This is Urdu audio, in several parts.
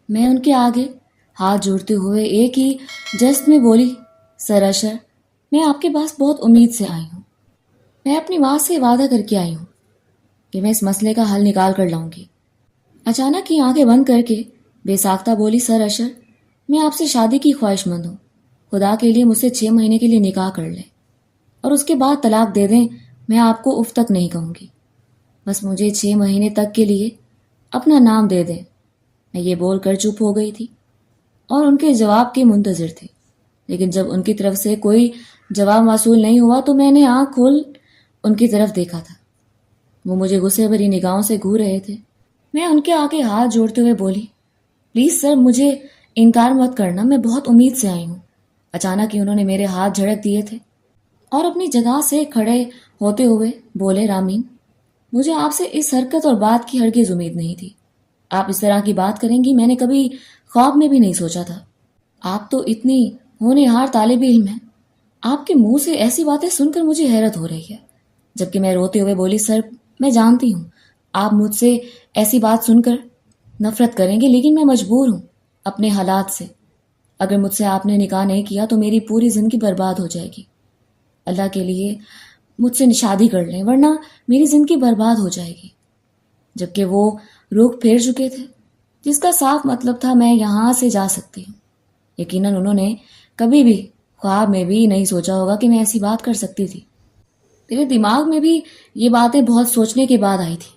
میں ان کے آگے ہاتھ جوڑتے ہوئے ایک ہی جست میں بولی، سر اشر، میں آپ کے پاس بہت امید سے آئی ہوں۔ میں اپنی ماں سے وعدہ کر کے آئی ہوں کہ میں اس مسئلے کا حل نکال کر لاؤں گی۔ اچانک ہی آنکھیں بند کر کے بے ساختہ بولی، سر اشر، میں آپ سے شادی کی خواہش مند ہوں۔ خدا کے لیے مجھ سے 6 مہینے کے لیے نکاح کر لیں اور اس کے بعد طلاق دے دیں، میں آپ کو اف تک نہیں کہوں گی۔ بس مجھے 6 مہینے تک کے لیے اپنا نام دے دیں۔ میں یہ بول کر چپ ہو گئی تھی اور ان کے جواب کے منتظر تھی، لیکن جب ان کی طرف سے کوئی جواب موصول نہیں ہوا تو میں نے آنکھ کھول ان کی طرف دیکھا تھا۔ وہ مجھے غصے بھری نگاہوں سے گھور رہے تھے۔ میں ان کے آگے ہاتھ جوڑتے ہوئے بولی، پلیز سر، مجھے انکار مت کرنا، میں بہت امید سے آئی ہوں۔ اچانک ہی انہوں نے میرے ہاتھ جھڑک دیے تھے اور اپنی جگہ سے کھڑے ہوتے ہوئے بولے، رامین، مجھے آپ سے اس حرکت اور بات کی ہرگز امید نہیں تھی۔ آپ اس طرح کی بات کریں گی میں نے کبھی خواب میں بھی نہیں سوچا تھا۔ آپ تو اتنی ہونہار طالب علم ہیں، آپ کے منہ سے ایسی باتیں سن کر مجھے حیرت ہو رہی ہے۔ جبکہ میں روتے ہوئے بولی، سر، میں جانتی ہوں آپ مجھ سے ایسی بات سن کر نفرت کریں گے، لیکن میں مجبور ہوں اپنے حالات سے۔ اگر مجھ سے آپ نے نکاح نہیں کیا تو میری پوری زندگی برباد ہو جائے گی۔ اللہ کے لیے مجھ سے شادی کر لیں، ورنہ میری زندگی برباد ہو جائے گی۔ جبکہ وہ رخ پھیر چکے تھے، جس کا صاف مطلب تھا میں یہاں سے جا سکتی ہوں۔ یقیناً انہوں نے کبھی بھی خواب میں بھی نہیں سوچا ہوگا کہ میں ایسی بات کر سکتی تھی۔ میرے دماغ میں بھی یہ باتیں بہت سوچنے کے بعد آئی تھی،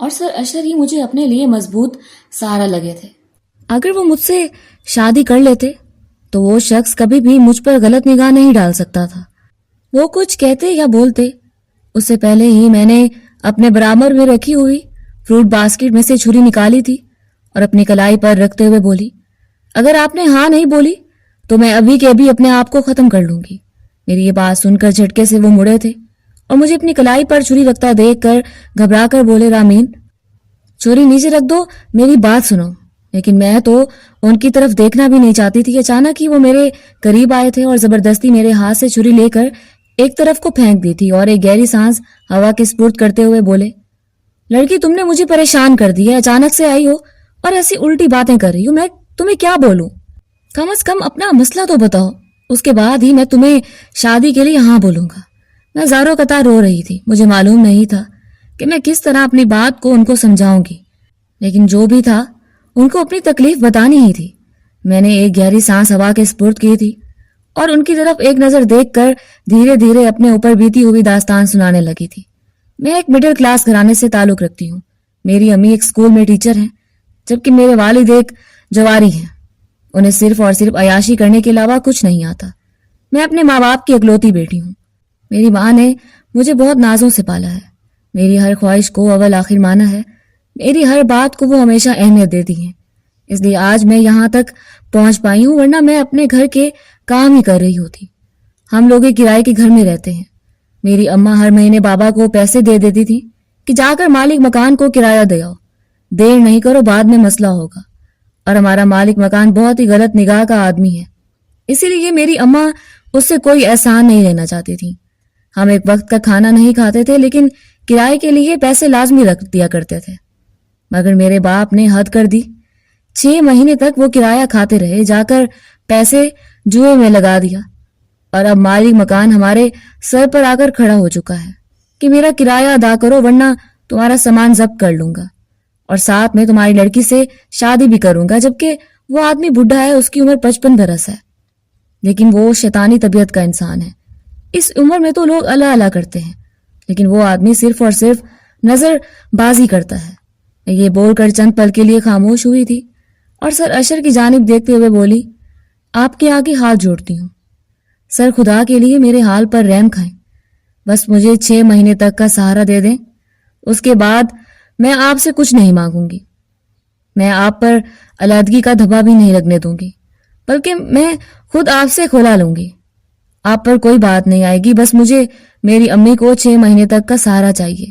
اور سر اشر ہی مجھے اپنے لیے مضبوط سہارا لگے تھے۔ اگر وہ مجھ سے شادی کر لیتے تو وہ شخص کبھی بھی مجھ پر غلط نگاہ نہیں ڈال سکتا تھا۔ وہ کچھ کہتے یا بولتے اس سے پہلے ہی میں نے اپنے برابر میں رکھی ہوئی فروٹ باسکٹ میں سے چھری نکالی تھی اور اپنی کلائی پر رکھتے ہوئے بولی، اگر آپ نے ہاں نہیں بولی تو میں ابھی کے ابھی اپنے آپ کو ختم کر لوں گی۔ میری یہ بات سن کر جھٹکے سے وہ مڑے تھے اور مجھے اپنی کلائی پر چھری رکھتا دیکھ کر گھبرا کر بولے، رامین، چھری نیچے رکھ دو، میری بات سنو۔ لیکن میں تو ان کی طرف دیکھنا بھی نہیں چاہتی تھی۔ اچانک ہی وہ میرے قریب آئے تھے اور زبردستی میرے ہاتھ سے چھری لے کر ایک طرف کو پھینک دی تھی اور ایک گہری سانس ہوا کے سپرد کرتے ہوئے بولے، لڑکی، تم نے مجھے پریشان کر دی ہے، اچانک سے آئی ہو اور ایسی الٹی باتیں کر رہی ہو، میں تمہیں کیا بولوں؟ کم از کم اپنا مسئلہ تو بتاؤ، اس کے بعد ہی میں تمہیں شادی کے لیے ہاں بولوں گا۔ میں زاروں قطار رو رہی تھی۔ مجھے معلوم نہیں تھا کہ میں کس طرح اپنی بات کو ان کو سمجھاؤں گی، لیکن جو بھی تھا ان کو اپنی تکلیف بتانی ہی تھی۔ میں نے ایک گہری سانس ہوا کے سپرد کی تھی اور ان کی طرف ایک نظر دیکھ کر دھیرے دھیرے اپنے اوپر بیتی ہوئی داستان سنانے لگی تھی۔ میں ایک مڈل کلاس گھرانے سے تعلق رکھتی ہوں۔ میری امی ایک اسکول میں ٹیچر ہیں، جبکہ میرے والد ایک جواری ہیں۔ انہیں صرف اور صرف عیاشی کرنے کے علاوہ کچھ نہیں آتا۔ میں اپنے ماں باپ کی اکلوتی بیٹی ہوں۔ میری ماں نے مجھے بہت نازوں سے پالا ہے، میری ہر خواہش کو اول آخر مانا ہے، میری ہر بات کو وہ ہمیشہ اہمیت دیتی ہیں۔ اس لیے آج میں یہاں تک پہنچ پائی ہوں، ورنہ میں اپنے گھر کے کام ہی کر رہی ہوتی۔ ہم لوگ ایک کرائے کے گھر میں رہتے ہیں۔ میری اماں ہر مہینے بابا کو پیسے دے دیتی تھی کہ جا کر مالک مکان کو کرایہ دے آؤ، دیر نہیں کرو، بعد میں مسئلہ ہوگا۔ اور ہمارا مالک مکان بہت ہی غلط نگاہ کا آدمی ہے، اسی لیے میری اماں اس سے کوئی احسان نہیں لینا چاہتی تھی۔ ہم ایک وقت کا کھانا نہیں کھاتے تھے، لیکن کرائے کے لیے پیسے لازمی رکھ دیا کرتے تھے۔ مگر میرے باپ نے حد کر دی۔ 6 مہینے تک وہ کرایہ کھاتے رہے، جا کر پیسے جوئے میں لگا دیا، اور اب مالک مکان ہمارے سر پر آ کر کھڑا ہو چکا ہے کہ میرا کرایہ ادا کرو ورنہ تمہارا سامان ضبط کر لوں گا، اور ساتھ میں تمہاری لڑکی سے شادی بھی کروں گا۔ جبکہ وہ آدمی بڈھا ہے، اس کی عمر 55 برس ہے، لیکن وہ شیطانی طبیعت کا انسان ہے۔ اس عمر میں تو لوگ اللہ اللہ کرتے ہیں، لیکن وہ آدمی صرف اور صرف نظر بازی کرتا ہے۔ میں یہ بول کر چند پل کے لیے خاموش ہوئی تھی اور سر اشر کی جانب دیکھتے ہوئے بولی، آپ کے آگے ہاتھ جوڑتی ہوں سر، خدا کے لیے میرے حال پر رحم کھائیں، بس مجھے 6 مہینے تک کا سہارا دے دیں، اس کے بعد میں آپ سے کچھ نہیں مانگوں گی۔ میں آپ پر علیحدگی کا دھبا بھی نہیں لگنے دوں گی، بلکہ میں خود آپ سے کھلا لوں گی۔ آپ پر کوئی بات نہیں آئے گی، بس مجھے میری امی کو 6 مہینے تک کا سہارا چاہیے۔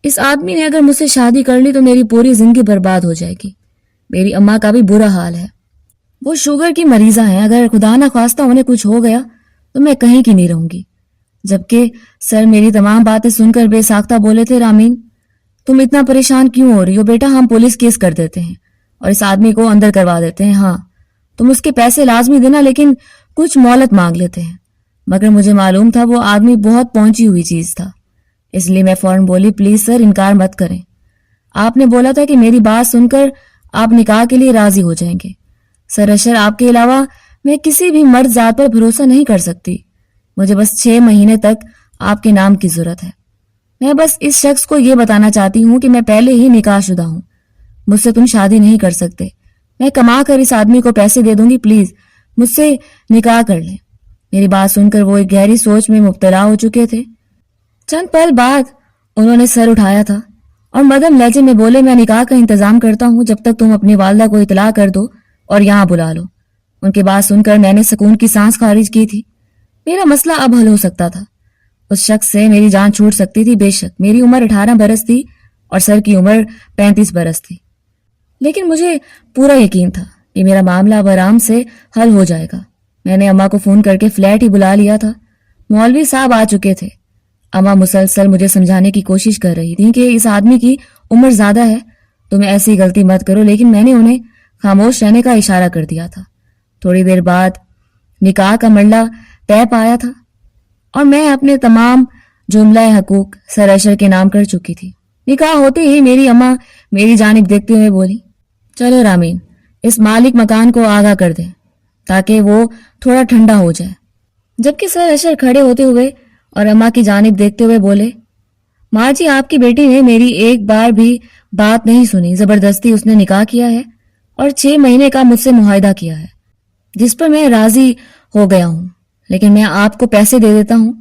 اس آدمی نے اگر مجھ سے شادی کر لی تو میری پوری زندگی برباد ہو جائے گی۔ میری اماں کا بھی برا حال ہے، وہ شوگر کی مریضہ ہیں، اگر خدا نہ خواستہ انہیں کچھ ہو گیا تو میں کہیں کی نہیں رہوں گی۔ جبکہ سر میری تمام باتیں سن کر بے ساختہ بولے تھے، رامین، تم اتنا پریشان کیوں ہو رہی ہو بیٹا، ہم پولیس کیس کر دیتے ہیں اور اس آدمی کو اندر کروا دیتے ہیں. ہاں تم اس کے پیسے لازمی دینا لیکن کچھ مہلت مانگ لیتے ہیں. مگر مجھے معلوم تھا وہ آدمی بہت پہنچی ہوئی چیز تھا، اس لیے میں فوراً بولی پلیز سر انکار مت کریں. آپ نے بولا تھا کہ میری بات سن کر آپ نکاح کے لیے راضی ہو جائیں گے. سر اشر آپ کے علاوہ میں کسی بھی مرد ذات پر بھروسہ نہیں کر سکتی. مجھے بس 6 مہینے تک آپ کے نام کی ضرورت ہے. میں بس اس شخص کو یہ بتانا چاہتی ہوں کہ میں پہلے ہی نکاح شدہ ہوں. مجھ سے تم شادی نہیں کر سکتے. میں کما کر اس آدمی کو پیسے دے دوں گی. پلیز مجھ سے نکاح کر لیں. میری بات سن کر وہ ایک گہری سوچ میں مبتلا ہو چکے تھے. چند پل بعد انہوں نے سر اٹھایا تھا اور مدھم لہجے میں بولے میں نکاح کا انتظام کرتا ہوں جب تک تم اپنی والدہ کو اطلاع کر دو اور یہاں بلا لو. ان کی بات سن کر میں نے سکون کی سانس خارج کی تھی. میرا مسئلہ اب حل ہو سکتا تھا. اس شخص سے میری جان چھوٹ سکتی تھی. بے شک میری عمر 18 برس تھی اور سر کی عمر 35 برس تھی، لیکن مجھے پورا یقین تھا کہ میرا معاملہ اب آرام سے حل ہو جائے گا. میں نے اماں کو فون کر کے فلیٹ ہی بلا لیا تھا. مولوی صاحب آ چکے تھے. اماں مسلسل مجھے سمجھانے کی کوشش کر رہی تھی کہ اس آدمی کی عمر زیادہ ہے، تم ایسی غلطی مت کرو، لیکن میں نے انہیں خاموش رہنے کا اشارہ کر دیا تھا. تھوڑی دیر بعد نکاح کا مرلہ طے پایا تھا اور میں اپنے تمام جملہ حقوق سر اشر کے نام کر چکی تھی. نکاح ہوتے ہی میری اماں میری جانب دیکھتے ہوئے بولی چلو رامین اس مالک مکان کو آگاہ کر دیں تاکہ وہ تھوڑا ٹھنڈا ہو جائے. جبکہ سر اشر کھڑے ہوتے ہوئے اور اماں کی جانب دیکھتے ہوئے بولے ماں جی آپ کی بیٹی نے میری ایک بار بھی بات نہیں سنی. زبردستی اس نے نکاح کیا ہے اور 6 مہینے کا مجھ سے معاہدہ کیا ہے جس پر میں راضی ہو گیا ہوں. لیکن میں آپ کو پیسے دے دیتا ہوں،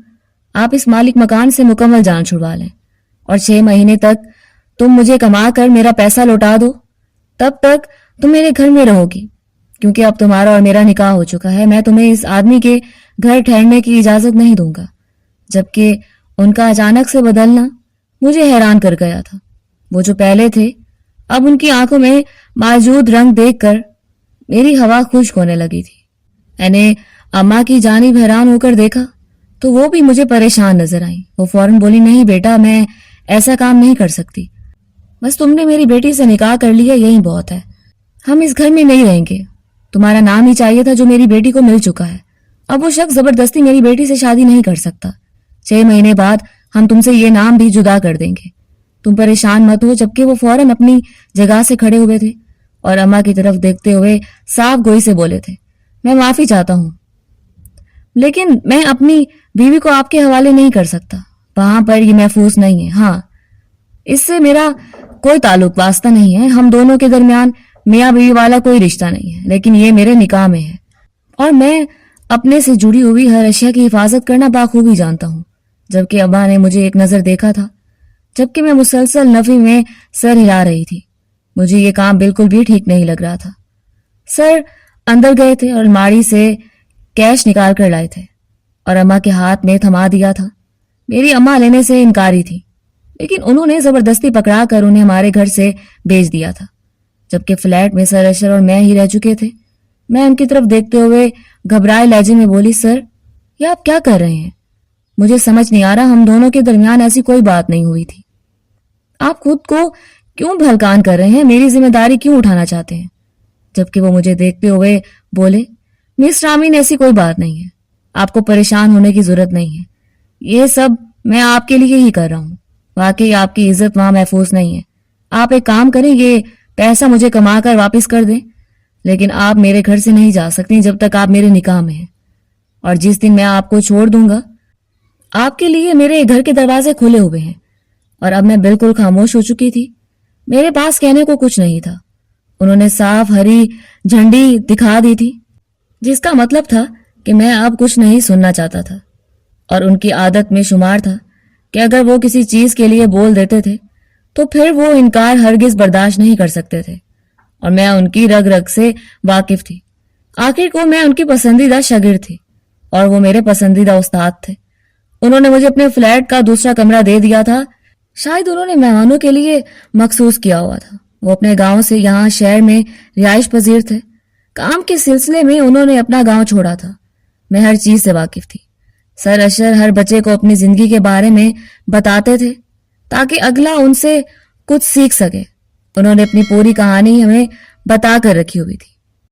آپ اس مالک مکان سے مکمل جان چھڑوا لیں اور 6 مہینے تک تم مجھے کما کر میرا پیسہ لوٹا دو. تب تک تم میرے گھر میں رہو گی کیونکہ اب تمہارا اور میرا نکاح ہو چکا ہے. میں تمہیں اس آدمی کے گھر ٹھہرنے کی اجازت نہیں دوں گا. جبکہ ان کا اچانک سے بدلنا مجھے حیران کر گیا تھا. وہ جو پہلے تھے اب ان کی آنکھوں میں موجود رنگ دیکھ کر میری ہوا خشک ہونے لگی تھی. میں نے اماں کی جانب حیران ہو کر دیکھا تو وہ بھی مجھے پریشان نظر آئیں. وہ فوراً بولی نہیں بیٹا میں ایسا کام نہیں کر سکتی. بس تم نے میری بیٹی سے نکاح کر لیا یہی بہت ہے. ہم اس گھر میں نہیں رہیں گے. تمہارا نام ہی چاہیے تھا جو میری بیٹی کو مل چکا ہے. اب وہ شخص زبردستی میری بیٹی سے شادی نہیں کر سکتا. 6 مہینے بعد ہم تم سے یہ نام بھی جدا کر دیں گے. تم پریشان مت ہو. جبکہ وہ فوراً اپنی جگہ سے کھڑے ہوئے تھے اور اماں کی طرف دیکھتے ہوئے صاف گوئی سے بولے تھے میں معافی چاہتا ہوں لیکن میں اپنی بیوی کو آپ کے حوالے نہیں کر سکتا. وہاں پر یہ محفوظ نہیں ہے. ہاں اس سے میرا کوئی تعلق واسطہ نہیں ہے. ہم دونوں کے درمیان میاں بیوی والا کوئی رشتہ نہیں ہے، لیکن یہ میرے نکاح میں ہے اور میں اپنے سے جڑی ہوئی ہر اشیاء کی حفاظت کرنا بخوبی جانتا ہوں. جبکہ ابا نے مجھے ایک نظر دیکھا تھا جبکہ میں مسلسل نفی میں سر ہلا رہی تھی. مجھے یہ کام بالکل بھی ٹھیک نہیں لگ رہا تھا. سر اندر گئے تھے اور الماری سے کیش نکال کر لائے تھے اور اماں کے ہاتھ میں تھما دیا تھا. میری اماں لینے سے انکاری تھی لیکن انہوں نے زبردستی پکڑا کر انہیں ہمارے گھر سے بھیج دیا تھا. جبکہ فلیٹ میں سر اشر اور میں ہی رہ چکے تھے. میں ان کی طرف دیکھتے ہوئے گھبرائے لہجے میں بولی سر یہ آپ کیا کر رہے ہیں؟ مجھے سمجھ نہیں آ رہا. ہم دونوں کے درمیان ایسی کوئی بات نہیں ہوئی تھی. آپ خود کو کیوں بھلکان کر رہے ہیں؟ میری ذمہ داری کیوں اٹھانا چاہتے ہیں؟ جبکہ وہ مجھے دیکھتے ہوئے بولے مس رامین ایسی کوئی بات نہیں ہے. آپ کو پریشان ہونے کی ضرورت نہیں ہے. یہ سب میں آپ کے لیے ہی کر رہا ہوں. واقعی آپ کی عزت وہاں محفوظ نہیں ہے. آپ ایک کام کریں یہ پیسہ مجھے کما کر واپس کر دیں لیکن آپ میرے گھر سے نہیں جا سکتی جب تک آپ میرے نکاح میں ہیں. اور جس دن میں آپ کو چھوڑ دوں گا آپ کے لیے میرے گھر کے دروازے کھلے ہوئے ہیں. اور اب میں بالکل خاموش ہو چکی تھی. میرے پاس کہنے کو کچھ نہیں تھا. انہوں نے صاف ہری جھنڈی دکھا دی تھی جس کا مطلب تھا کہ میں اب کچھ نہیں سننا چاہتا تھا. اور ان کی عادت میں شمار تھا کہ اگر وہ کسی چیز کے لیے بول دیتے تھے تو پھر وہ انکار ہرگز برداشت نہیں کر سکتے تھے. اور میں ان کی رگ رگ سے واقف تھی. آخر کو میں ان کی پسندیدہ شاگرد تھی اور وہ میرے پسندیدہ استاد تھے. انہوں نے مجھے اپنے فلیٹ کا دوسرا کمرہ دے دیا تھا. شاید انہوں نے مہمانوں کے لیے مخصوص کیا ہوا تھا. وہ اپنے گاؤں سے یہاں شہر میں رہائش پذیر تھے. کام کے سلسلے میں انہوں نے اپنا گاؤں چھوڑا تھا. میں ہر چیز سے واقف تھی. سر اشر ہر بچے کو اپنی زندگی کے بارے میں بتاتے تھے تاکہ اگلا ان سے کچھ سیکھ سکے. انہوں نے اپنی پوری کہانی ہمیں بتا کر رکھی ہوئی تھی۔